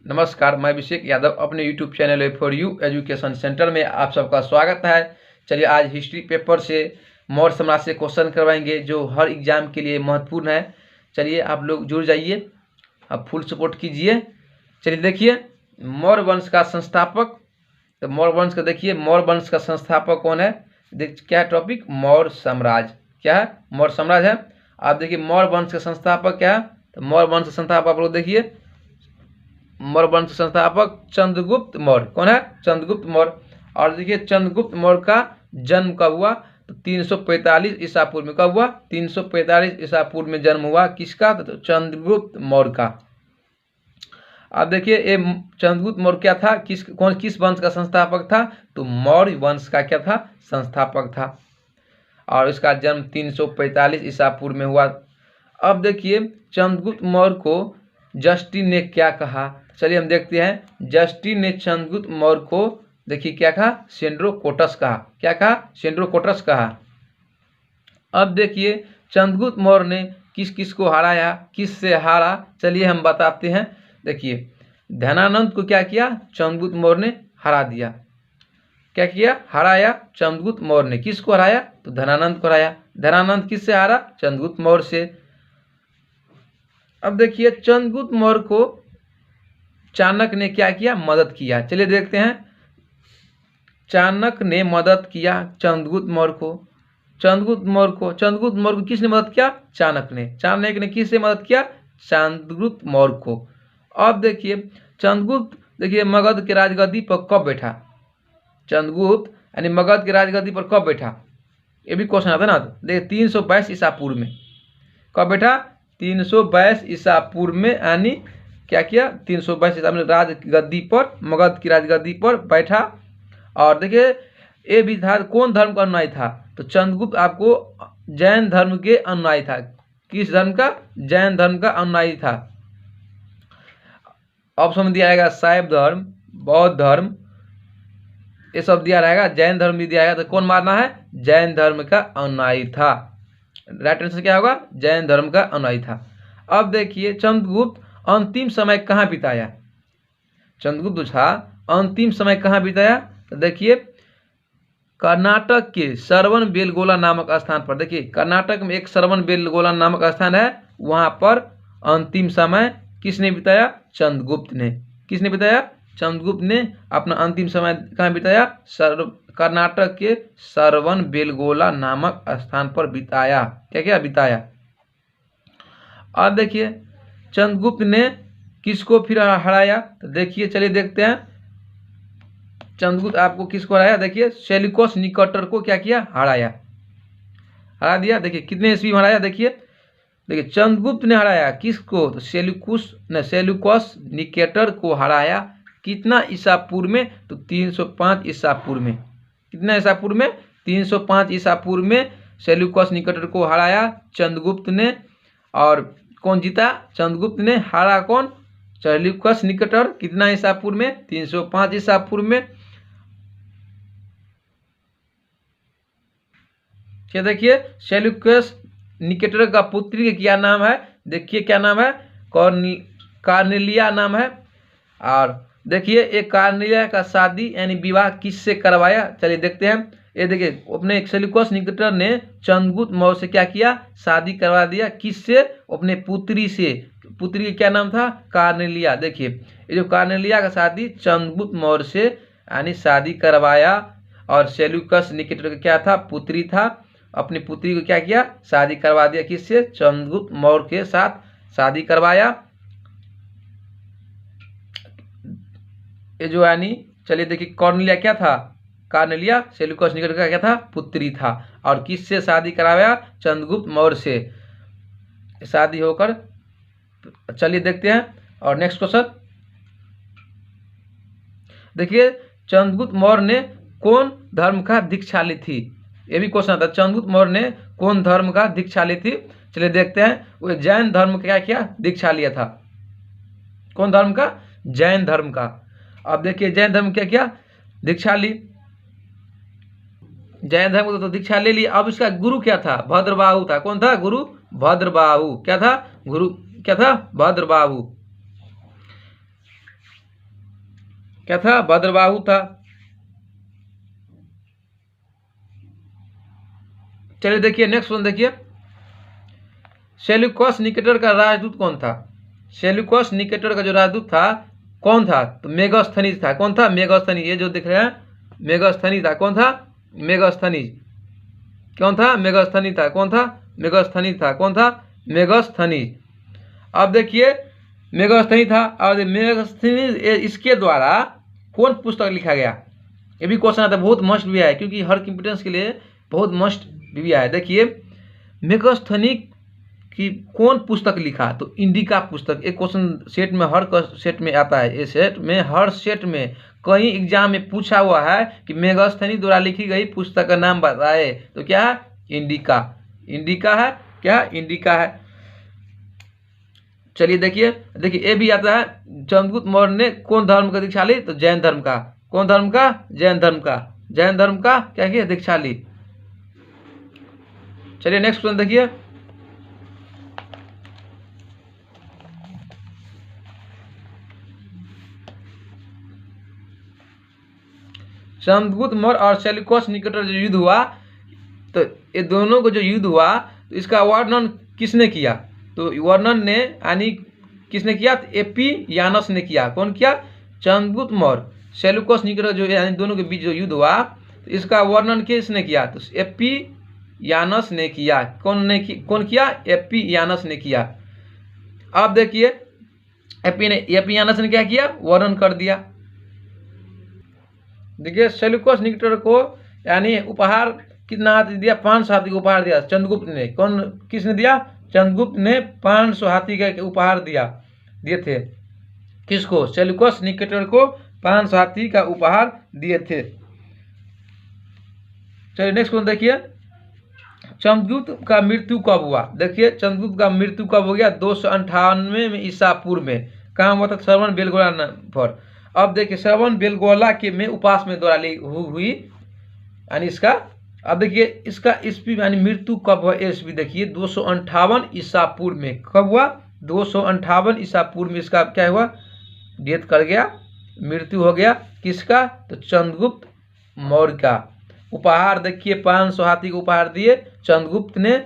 नमस्कार, मैं अभिषेक यादव अपने YouTube channel for you education centre में आप सबका स्वागत है। चलिए आज हिस्ट्री पेपर से मौर्य साम्राज्य से क्वेश्चन करवाएंगे जो हर एग्जाम के लिए महत्वपूर्ण है। चलिए आप लोग जुड़ जाइए, आप फुल सपोर्ट कीजिए। चलिए देखिए मौर्य वंश का संस्थापक, तो मौर्य वंश का देखिए मौर्य वंश का संस्थापक कौन है। क्या है टॉपिक? मौर्य साम्राज्य। क्या है? मौर्य साम्राज्य है। आप देखिए मौर्य वंश का संस्थापक क्या है, तो मौर्य वंश का संस्थापक आप लोग देखिए मौर्य वंश संस्थापक चंद्रगुप्त मौर्य। कौन है? चंद्रगुप्त मौर्य। और देखिए चंद्रगुप्त मौर्य का जन्म कब हुआ, तो 345 ईसा पूर्व में। कब हुआ? 345 ईसा पूर्व में जन्म हुआ। किसका? तो चंद्रगुप्त मौर्य का। अब देखिए ये चंद्रगुप्त मौर्य क्या था, किस वंश का संस्थापक था, तो मौर्य वंश का क्या था? संस्थापक था। और इसका जन्म 345 ईसा पूर्व में हुआ। अब देखिए चंद्रगुप्त मौर्य को जस्टिन ने क्या कहा, चलिए हम देखते हैं। जस्टिन ने चंद्रगुप्त मौर्य को देखिए क्या कहा? सेंड्रोकोटस कहा। क्या कहा? सेंड्रोकोटस कहा। अब देखिए चंद्रगुप्त मौर्य ने किस किस को हराया, किस से हारा, चलिए हम बताते हैं। देखिए धनानंद को क्या किया? चंद्रगुप्त मौर्य ने हरा दिया। क्या किया? हराया। चंद्रगुप्त मौर्य ने किसको हराया? तो धनानंद को हराया। धनानंद किससे हारा? चंद्रगुप्त मौर्य से। अब देखिए चंद्रगुप्त मौर्य को चाणक्य ने क्या किया? मदद किया। चलिए देखते हैं। चाणक्य ने मदद किया चंद्रगुप्त मौर्य को। चंद्रगुप्त मौर्य को किसने मदद किया? चाणक्य ने। चाणक्य ने किससे मदद किया? चंद्रगुप्त मौर्य को। अब देखिए चंद्रगुप्त देखिए मगध के राजगद्दी पर कब बैठा? चंद्रगुप्त यानी मगध के राजगद्दी पर कब बैठा, ये भी क्वेश्चन आता है ना। देखिए 322 ईसा पूर्व में। कब बैठा? 322 ईसा पूर्व में। यानी क्या किया? 322 ईसा में राजगद्दी पर, मगध की राजगद्दी पर बैठा। और देखिए ये भी था, कौन धर्म का अनुयायी था, तो चंद्रगुप्त आपको जैन धर्म के अनुयायी था। किस धर्म का? जैन धर्म का अनुयायी था। ऑप्शन में दिया रहेगा शैव धर्म, बौद्ध धर्म, ये सब दिया रहेगा। जैन धर्म भी दिया रहेगा, तो कौन मारना है? जैन धर्म का अनुयायी था। राइट आंसर क्या होगा? जैन धर्म का अनुयायी था। अब देखिए चंद्रगुप्त अंतिम समय कहाँ बिताया? चंद्रगुप्त जो था अंतिम समय कहाँ बिताया, तो देखिए कर्नाटक के श्रवण बेलगोला नामक स्थान पर। देखिए कर्नाटक में एक श्रवण बेलगोला नामक स्थान है, वहां पर अंतिम समय किसने बिताया? चंद्रगुप्त ने। किसने बिताया? चंद्रगुप्त ने अपना अंतिम समय कहाँ बिताया? कर्नाटक के श्रवण बेलगोला नामक स्थान पर बिताया। क्या क्या बिताया? अब देखिए चंद्रगुप्त ने किसको फिर हराया, तो देखिए चलिए देखते हैं। चंद्रगुप्त आपको किसको हराया? देखिए सेल्यूकस निकेटर को क्या किया? हराया। हरा दिया। देखिए कितने ईस्वी में हराया? देखिए चंद्रगुप्त ने हराया किसको? तो सेल्यूकस निकेटर को हराया। कितना ईसा पूर्व में? तो 305 ईसा पूर्व में। कितना ईसा पूर्व में? 305 ईसा पूर्व में सेल्यूकस निकेटर को हराया चंद्रगुप्त ने। और कौन जीता? चंद्रगुप्त ने। हारा कौन? Seleucus Nicator. कितना ईसा पूर्व में? 305 ईसा पूर्व में। क्या देखिए सेल्यूकस निकेटर का पुत्री का क्या नाम है? देखिए क्या नाम है? कार्नेलिया नाम है। और देखिए एक कार्नेलिया का शादी यानी विवाह किससे करवाया, चलिए देखते हैं। ये देखिए अपने सेल्यूकस निकेटर ने चंद्रगुप्त मौर्य से क्या किया? शादी करवा दिया। किससे? अपने पुत्री से। पुत्री का क्या नाम था? कार्नेलिया। देखिए ये जो कार्नेलिया का शादी चंद्रगुप्त मौर्य से यानी शादी करवाया। और सेल्यूकस निकेटर का क्या था? पुत्री था। अपनी पुत्री को क्या किया? शादी करवा दिया। किससे? चंद्रगुप्त मौर्य के साथ शादी करवाया। ये जो यानी चलिए देखिए कॉर्नेलिया क्या था? कार्नेलिया सेल्यूकस निकेटर का क्या था? पुत्री था। और किससे शादी कराया? चंद्रगुप्त मौर्य से शादी होकर। चलिए देखते हैं और नेक्स्ट क्वेश्चन। देखिए चंद्रगुप्त मौर्य ने कौन धर्म का दीक्षा ली थी, ये भी क्वेश्चन आता है। चंद्रगुप्त मौर्य ने कौन धर्म का दीक्षा ली थी, चलिए देखते हैं। वो जैन धर्म का क्या किया? दीक्षा लिया था। कौन धर्म का? जैन धर्म का। अब देखिए जैन धर्म क्या किया? दीक्षा ली। जैन धर्म को तो दीक्षा ले ली। अब इसका गुरु क्या था? भद्रबाहु था। कौन था गुरु? भद्रबाहु। क्या था गुरु? क्या था? भद्रबाहु। क्या था? भद्रबाहु था। चलिए देखिए नेक्स्ट वन देखिए, सेल्यूकस निकेटर का राजदूत कौन था? सेल्यूकस निकेटर का जो राजदूत था कौन था? तो मेगास्थनीज था। कौन था? मेगास्थनीज। ये जो दिख रहे हैं मेगास्थनीज था। कौन था? मेगास्थनीज। कौन था? मेगास्थनीज था। कौन था? मेगास्थनीज था। कौन था? मेगास्थनीज। अब देखिए मेगास्थनीज था और मेगास्थनीज इसके द्वारा कौन पुस्तक लिखा गया? ये भी क्वेश्चन आता है, बहुत मस्ट भी है क्योंकि हर कंप्यूटर्स के लिए बहुत मस्ट भी है। देखिए मेगास्थनीज की कौन पुस्तक लिखा? तो इंडिका पुस्तक। एक क्वेश्चन सेट में हर सेट में आता है। ये सेट में हर सेट में कहीं एग्जाम में पूछा हुआ है कि मेगास्थनीज द्वारा लिखी गई पुस्तक का नाम बताए। तो क्या है? इंडिका। इंडिका है। क्या? इंडिका है। चलिए देखिए ये भी आता है, चंद्रगुप्त मौर्य ने कौन धर्म का दीक्षा ली? तो जैन धर्म का। कौन धर्म का? जैन धर्म का। जैन धर्म का क्या किया? दीक्षा ली। चलिए नेक्स्ट क्वेश्चन देखिए, चंद्रगुप्त मौर्य और सेल्यूकस निकेटर जो युद्ध हुआ, तो ये दोनों को जो युद्ध हुआ तो इसका वर्णन किसने किया? तो वर्णन ने यानी किसने किया? तो एपियानस ने किया। कौन किया? चंद्रगुप्त मौर्य सेल्यूकस निकेटर जो यानी दोनों के बीच जो युद्ध हुआ तो इसका वर्णन किसने किया? तो एपियानस ने किया। कौन किया? एपियानस ने किया। अब देखिए एपियानस ने क्या किया? वर्णन कर दिया। देखिए सेल्यूकस निकेटर को यानी उपहार कितना हाथी दिया? 500 हाथी का उपहार दिया चंद्रगुप्त ने। किसने दिया? चंद्रगुप्त ने 500 हाथी का उपहार दिए थे। किसको? सेल्यूकस निकेटर को 500 हाथी का उपहार दिए थे। चलिए नेक्स्ट क्वेश्चन देखिए, चंद्रगुप्त का मृत्यु कब हुआ? देखिए चंद्रगुप्त का मृत्यु कब हो गया? 298 में ईसा पूर्व में। कहाँ हुआ था? श्रवण बेलगोला पर। अब देखिए श्रवण बेलगोला के में उपास में द्वारा हुई यानी इसका। अब देखिए इसका ईस्वी यानी मृत्यु कब हुआ? ईस्वी देखिए 258 ईसा पूर्व में। कब हुआ? 258 ईसा पूर्व में इसका क्या हुआ? डेथ कर गया, मृत्यु हो गया। किसका? तो चंद्रगुप्त मौर्य का। उपहार देखिए 500 हाथी को उपहार दिए चंद्रगुप्त ने।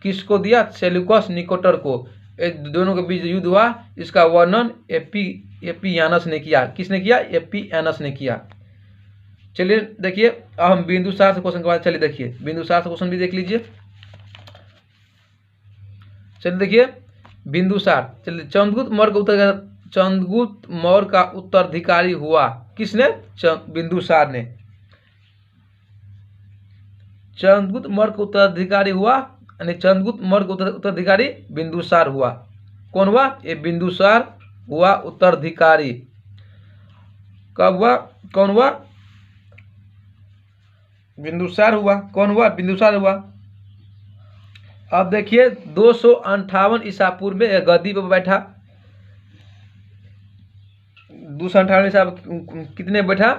किसको दिया? सेल्यूकस निकेटर को। दोनों के बीच युद्ध हुआ इसका वर्णन एपियानस ने किया। किसने किया? एपियानस ने किया। चलिए देखिए अब हम बिंदुसार से क्वेश्चन के बाद चलिए देखिए बिंदुसार से क्वेश्चन भी देख लीजिए। चलिए देखिए बिंदुसार। चलिए चंद्रगुप्त मौर्य का उत्तराधिकारी हुआ किसने? बिंदुसार ने। चंद्रगुप्त मौर्य का उत्तराधिकारी हुआ यानी चंद्रगुप्त मौर्य का उत्तराधिकारी बिंदुसार हुआ। कौन हुआ? ये बिंदुसार हुआ उत्तराधिकारी। कब हुआ? कौन हुआ? बिंदुसार हुआ। कौन हुआ? बिंदुसार हुआ। अब देखिए 258 ईसा पूर्व में गद्दी पर बैठा। 258 ईसा कितने बैठा?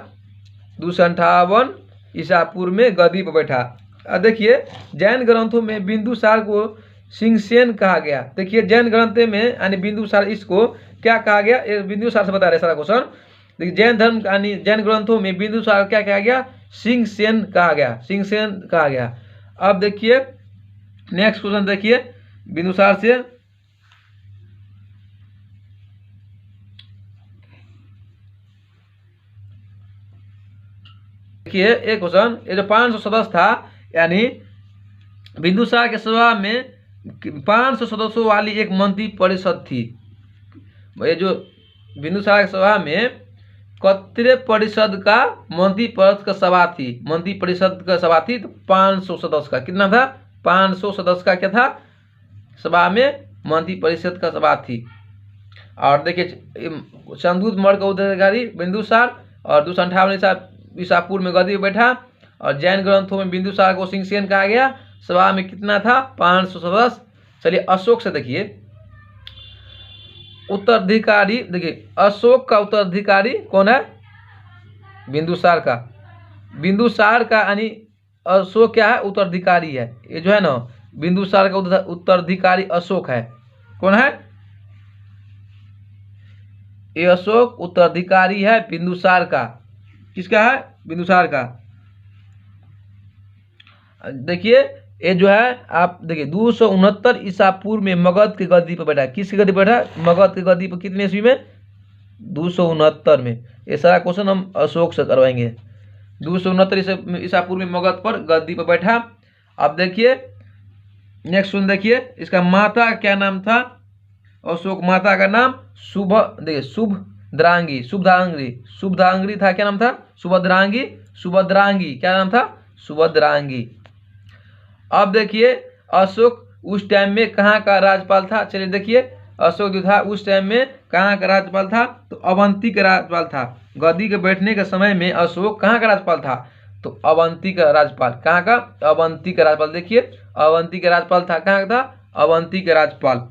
258 ईसा पूर्व में गद्दी पर बैठा। अब देखिए जैन ग्रंथों में बिंदुसार को सिंहसेन कहा गया। देखिए जैन ग्रंथ में यानी बिंदुसार इसको क्या कहा गया? बिंदुसार से बता रहे सारा क्वेश्चन। देखिए जैन धर्म यानी जैन ग्रंथों में बिंदुसार क्या कहा गया? सिंहसेन कहा गया। सिंहसेन कहा गया। अब देखिए नेक्स्ट क्वेश्चन देखिए बिंदुसार से। देखिए एक क्वेश्चन, ये जो 500 सदस्य था यानी बिंदुसार के सभा में 500 सदस्यों वाली एक मंत्री परिषद थी। ये जो बिंदुसार की सभा में कितने परिषद का मंत्री परिषद का सभा थी? मंत्री परिषद का सभा थी तो 500 सदस्य का। कितना था? 500 सदस्य का क्या था? सभा में मंत्री परिषद का सभा थी। और देखिए चंद्रगुप्त मौर्य का उत्तराधिकारी बिंदुसार और 258 ईसा पूर्व में गद्दी पर बैठा। और जैन ग्रंथों में बिंदुसार को सिंहसेन कहा गया। सभा में कितना था? 500 सदस्य। चलिए अशोक से देखिए उत्तराधिकारी। देखिए अशोक का उत्तराधिकारी कौन है? बिंदुसार का। बिंदुसार का यानी अशोक क्या है? उत्तराधिकारी है। ये जो है ना बिंदुसार का उत्तराधिकारी अशोक है। कौन है? ये अशोक उत्तराधिकारी है बिंदुसार का। किसका है? बिंदुसार का। देखिए ये जो है आप देखिए 269 ईसा पूर्व में मगध की गद्दी पर बैठा। किसकी गद्दी पर बैठा? मगध की गद्दी पर। कितने ईस्वी में? 269 में। ये सारा क्वेश्चन हम अशोक से करवाएंगे। 269 ईसा पूर्व में मगध पर गद्दी पर बैठा। अब देखिए नेक्स्ट क्वेश्चन देखिए, इसका माता क्या नाम था? अशोक माता का नाम देखिए शुभद्रांगी। शुभद्रांगी था। क्या नाम था? सुभद्रांगी। क्या नाम था? सुभद्रांगी। अब देखिए अशोक उस टाइम में कहाँ का राज्यपाल था? चलिए देखिए अशोक जो था उस टाइम में कहाँ का राज्यपाल था? तो अवंती का राज्यपाल था। गद्दी के बैठने के समय में अशोक कहाँ का राज्यपाल था? तो अवंती का राज्यपाल। कहाँ का? अवंती का राज्यपाल। देखिए अवंती का राज्यपाल था। कहाँ का था? अवंती का राज्यपाल।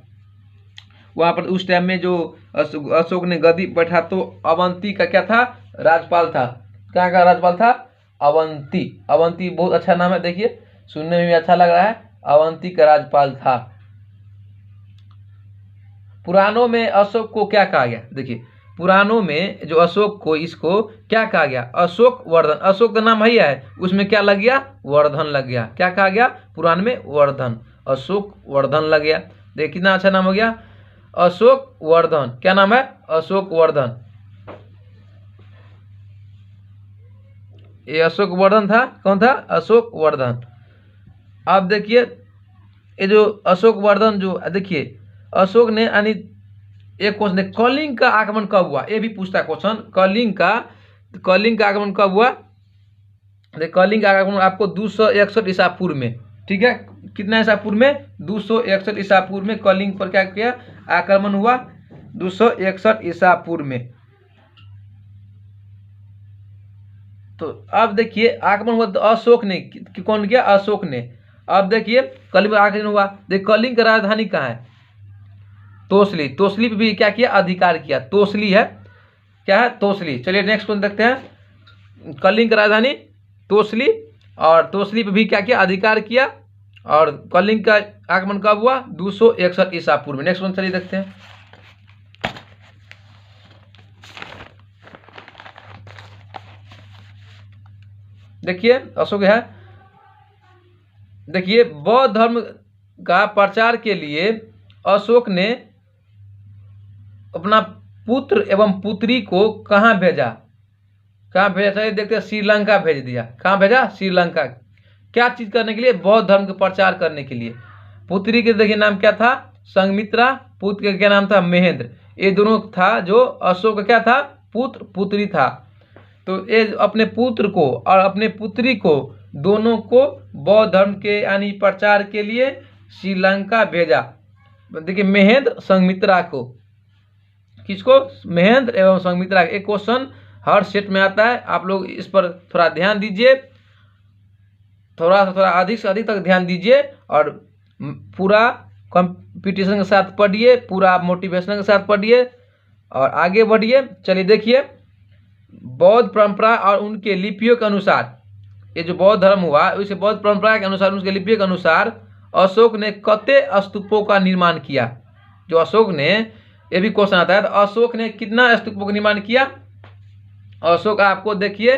वहाँ पर उस टाइम में जो अशोक ने गद्दी बैठा तो अवंती का क्या था? राज्यपाल था। कहाँ का राज्यपाल था? अवंती। अवंती बहुत अच्छा नाम है, देखिए सुनने में भी अच्छा लग रहा है। अवंती का राज्यपाल था। पुराणों में अशोक को क्या कहा गया? देखिए पुराणों में जो अशोक को इसको क्या कहा गया? अशोक वर्धन। अशोक का नाम है उसमें क्या लग गया? वर्धन लग गया। क्या कहा गया? पुराण में वर्धन। अशोक वर्धन लग गया। देखिए कितना अच्छा नाम हो गया, अशोक वर्धन। क्या नाम है? अशोक वर्धन। ये अशोक वर्धन था। कौन था? अशोक वर्धन। अब देखिए ये जो अशोक वर्धन जो देखिए अशोक ने यानी एक क्वेश्चन है, कलिंग का आगमन कब हुआ? ये भी पूछता है क्वेश्चन। कलिंग का आगमन कब हुआ? कलिंग का आगमन आपको 261 ईसा पूर्व में। ठीक है, कितना ईसा पूर्व में? 261 ईसा पूर्व में कलिंग पर क्या किया? आक्रमण हुआ 261 ईसा पूर्व में। तो अब देखिए आक्रमण हुआ तो अशोक ने। कौन किया? अशोक ने। अब देखिए कलिंग पर आक्रमण हुआ। देखिए कलिंग की राजधानी कहाँ है? तोसली। तोसली पे भी क्या किया? अधिकार किया। तोसली है। क्या है? तोसली। चलिए नेक्स्ट क्वेश्चन देखते हैं। कलिंग की राजधानी तोसली, और तोसली पे भी क्या किया? अधिकार किया। और कलिंग का आगमन कब हुआ? 261 ईसा पूर्व में। नेक्स्ट क्वेश्चन चलिए देखते हैं। देखिए अशोक है। देखिए बौद्ध धर्म का प्रचार के लिए अशोक ने अपना पुत्र एवं पुत्री को कहाँ भेजा? कहाँ भेजा? चलिए देखते हैं। श्रीलंका भेज दिया। कहाँ भेजा? श्रीलंका। क्या चीज करने के लिए? बौद्ध धर्म का प्रचार करने के लिए। पुत्री के देखिए नाम क्या था? संघमित्रा। पुत्र का क्या नाम था? महेंद्र। ये दोनों था जो अशोक का क्या था? पुत्र पुत्री था। तो ये अपने पुत्र को और अपने पुत्री को दोनों को बौद्ध धर्म के यानी प्रचार के लिए श्रीलंका भेजा। देखिए महेंद्र संघमित्रा को। किसको? महेंद्र एवं संघमित्रा। एक क्वेश्चन हर सेट में आता है, आप लोग इस पर थोड़ा ध्यान दीजिए। थोड़ा अधिक से अधिक तक ध्यान दीजिए और पूरा कंपटीशन के साथ पढ़िए, पूरा मोटिवेशन के साथ पढ़िए और आगे बढ़िए। चलिए देखिए बौद्ध परंपरा और उनके लिपियों के अनुसार, ये जो बौद्ध धर्म हुआ उसे बौद्ध परंपरा के अनुसार, उसके लिपियों के अनुसार अशोक ने कितने स्तूपों का निर्माण किया? जो अशोक ने, ये भी क्वेश्चन आता है, तो अशोक ने कितना स्तूपों का निर्माण किया? अशोक आपको देखिए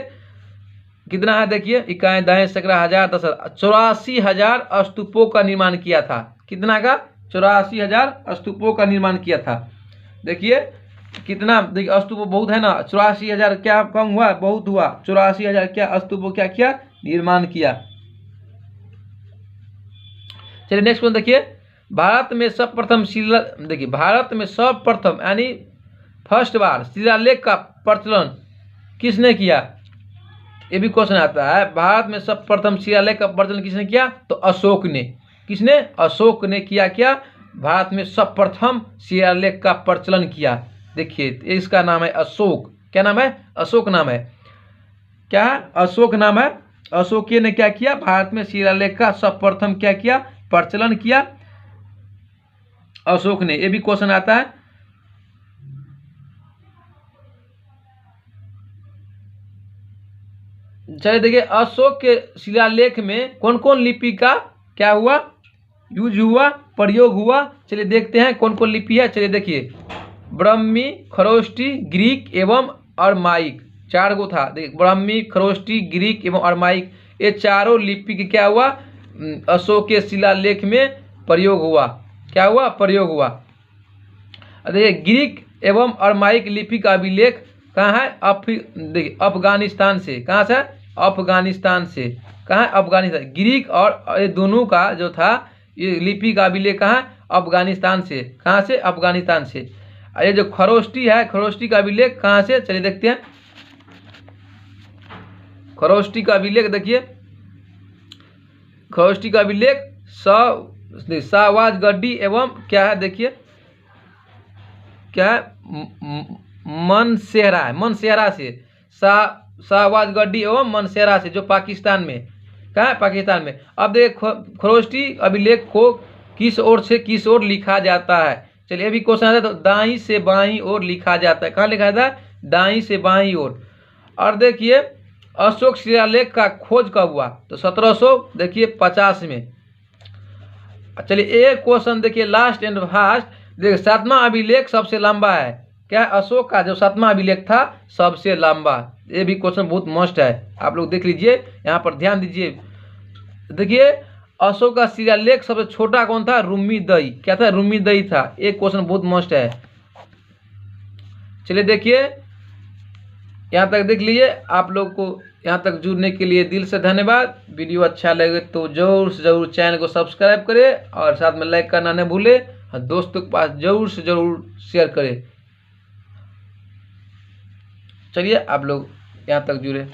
कितना है? देखिए इकाई दाएं सकरा 1000 10 84,000 स्तूपों का निर्माण किया था। कितना का? 84,000 स्तूपों का निर्माण किया था। देखिए कितना, देखिए स्तूप बहुत है ना। 84,000 क्या कम हुआ? बहुत हुआ। 84,000 क्या स्तूपों क्या किया? निर्माण किया। चलिए नेक्स्ट क्वेश्चन देखिए। भारत में सर्वप्रथम देखिए भारत में सर्वप्रथम यानी फर्स्ट बार शिलालेख का प्रचलन किसने किया? ये भी क्वेश्चन आता है। भारत में सर्वप्रथम शिलालेख का प्रचलन किसने किया? तो अशोक ने। किसने? अशोक ने किया। क्या? भारत में सर्वप्रथम शिलालेख का प्रचलन किया। देखिए इसका नाम है अशोक। क्या नाम है? अशोक नाम है। क्या है? अशोक नाम है। अशोक ने क्या किया? भारत में शिलालेख का सर्वप्रथम क्या किया? प्रचलन किया अशोक ने। ये भी क्वेश्चन आता है। चलिए देखिए अशोक के शिलालेख में कौन कौन लिपि का क्या हुआ? यूज हुआ, प्रयोग हुआ। चलिए देखते हैं कौन कौन लिपि है। चलिए देखिए ब्राह्मी, खरोष्टी, ग्रीक एवं अरमाइक, 4 गो था। देखिए ब्राह्मी, खरोष्टी, ग्रीक एवं अरमाइक, ये चारों लिपि की क्या हुआ, अशोक के शिलालेख में प्रयोग हुआ। क्या हुआ, प्रयोग हुआ। देखिए ग्रीक एवं अरमाइक लिपि का अभिलेख कहाँ है, देखिए अफगानिस्तान से। कहाँ से, अफगानिस्तान से। कहाँ है, अफगानिस्तान। ग्रीक और ये दोनों का जो था ये लिपि का अभिलेख कहाँ है, अफगानिस्तान से। कहाँ से, अफगानिस्तान से। ये जो खरोष्टी है, खरोष्टी का अभिलेख कहाँ से, चलिए देखते हैं। खरोष्टी का अभिलेख देखिए, खरोष्टी का अभिलेख शाहवाजगढ़ी एवं क्या है, देखिए क्या है, मनसेहरा है, मनसेहरा से। शाहवाजगढ़ी एवं मनसेहरा से, जो पाकिस्तान में, कहाँ है, पाकिस्तान में। अब देखिए खरोष्टी अभिलेख को किस ओर से किस ओर लिखा जाता है। चलिए अभी क्वेश्चन आता है, तो दाईं से बाईं ओर लिखा जाता है। कहाँ लिखा जाता है, दाईं से बाईं ओर। और देखिए अशोक शिलालेख का खोज कब हुआ, तो 1750 देखिए 50 में। चलिए एक क्वेश्चन देखिए लास्ट एंड फास्ट। देखिए 7वां अभिलेख सबसे लंबा है। क्या, अशोक का जो 7वां अभिलेख था सबसे लंबा। ये भी क्वेश्चन बहुत मस्त है, आप लोग देख लीजिए, यहाँ पर ध्यान दीजिए। देखिए अशोक का शिलालेख सबसे छोटा कौन था, रुम्मीदई। क्या था, रुम्मीदई था। एक क्वेश्चन बहुत मस्त है। चलिए देखिए यहाँ तक देख लीजिए। आप लोग को यहाँ तक जुड़ने के लिए दिल से धन्यवाद। वीडियो अच्छा लगे तो जरूर से जरूर चैनल को सब्सक्राइब करें और साथ में लाइक करना न भूलें और दोस्तों के पास जरूर से जरूर शेयर करें। चलिए आप लोग यहाँ तक जुड़े।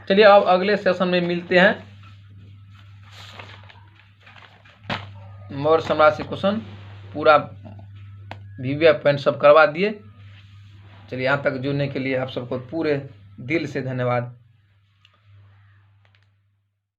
चलिए अब अगले सेशन में मिलते हैं। मौर्य साम्राज्य क्वेश्चन पूरा वीडियो पॉइंट सब करवा दिए। चलिए यहाँ तक जुड़ने के लिए आप सबको पूरे दिल से धन्यवाद।